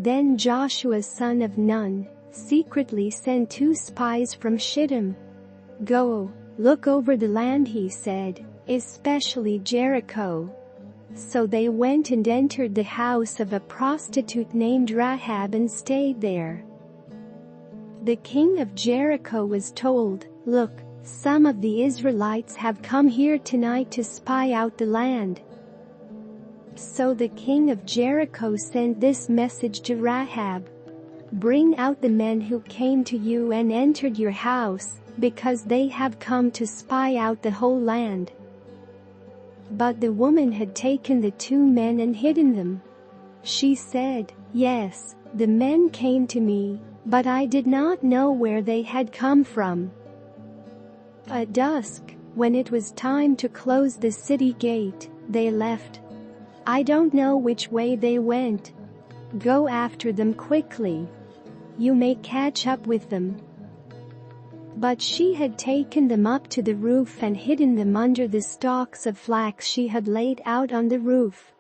Then Joshua son of Nun secretly sent 2 spies from Shittim. "Go, look over the land," he said, "especially Jericho." So they went and entered the house of a prostitute named Rahab and stayed there. The king of Jericho was told, "Look, some of the Israelites have come here tonight to spy out the land." So the king of Jericho sent this message to Rahab: "Bring out the men who came to you and entered your house, because they have come to spy out the whole land." But the woman had taken the 2 men and hidden them. She said, "Yes, the men came to me, but I did not know where they had come from." At dusk, when it was time to close the city gate, they left. "I don't know which way they went. Go after them quickly. You may catch up with them." But she had taken them up to the roof and hidden them under the stalks of flax she had laid out on the roof.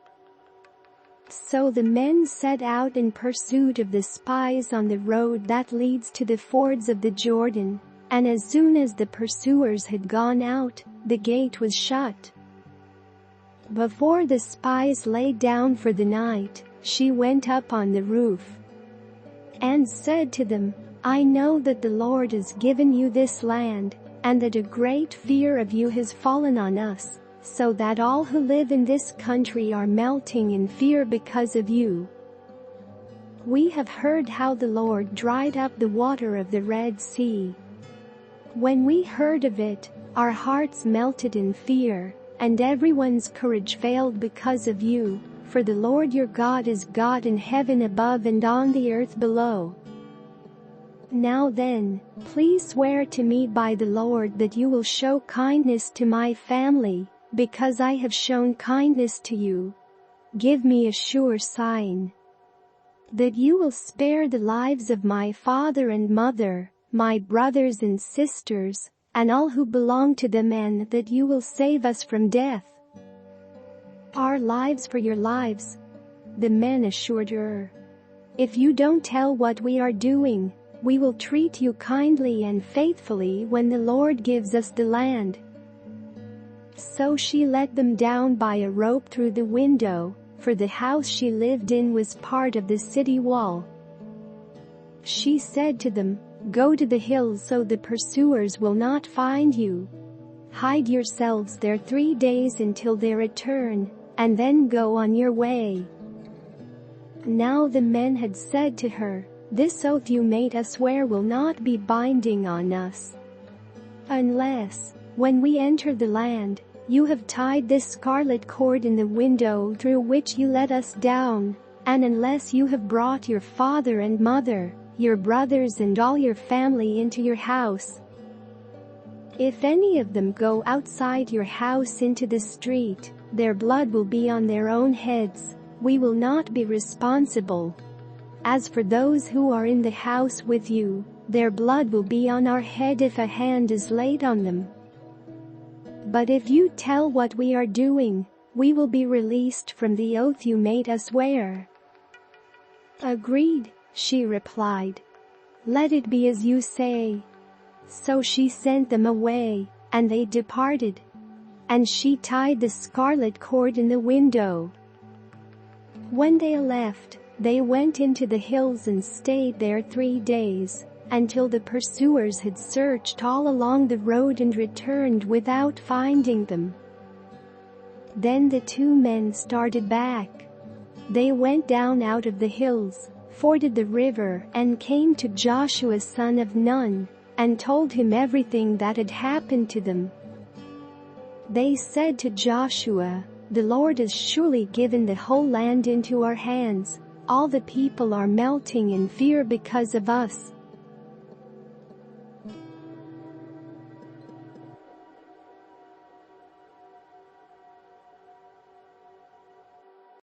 So the men set out in pursuit of the spies on the road that leads to the fords of the Jordan, and as soon as the pursuers had gone out, the gate was shut. Before the spies lay down for the night, she went up on the roof and said to them, "I know that the Lord has given you this land, and that a great fear of you has fallen on us, so that all who live in this country are melting in fear because of you. We have heard how the Lord dried up the water of the Red Sea. When we heard of it, our hearts melted in fear, and everyone's courage failed because of you, for the Lord your God is God in heaven above and on the earth below. Now then, please swear to me by the Lord that you will show kindness to my family, because I have shown kindness to you. Give me a sure sign that you will spare the lives of my father and mother, my brothers and sisters, and all who belong to them, and that you will save us from death." "Our lives for your lives," the men assured her. "If you don't tell what we are doing, we will treat you kindly and faithfully when the Lord gives us the land." So she let them down by a rope through the window, for the house she lived in was part of the city wall. She said to them, "Go to the hills so the pursuers will not find you. Hide yourselves there 3 days until they return, and then go on your way." Now the men had said to her, "This oath you made us swear will not be binding on us, unless, when we enter the land, you have tied this scarlet cord in the window through which you let us down, and unless you have brought your father and mother, your brothers and all your family into your house. If any of them go outside your house into the street, their blood will be on their own heads. We will not be responsible. As for those who are in the house with you, their blood will be on our head if a hand is laid on them. But if you tell what we are doing, we will be released from the oath you made us swear." "Agreed," she replied. "Let it be as you say." So she sent them away, and they departed. And she tied the scarlet cord in the window. When they left, they went into the hills and stayed there 3 days, until the pursuers had searched all along the road and returned without finding them. Then the 2 men started back. They went down out of the hills, forded the river, and came to Joshua son of Nun, and told him everything that had happened to them. They said to Joshua, "The Lord has surely given the whole land into our hands. All the people are melting in fear because of us.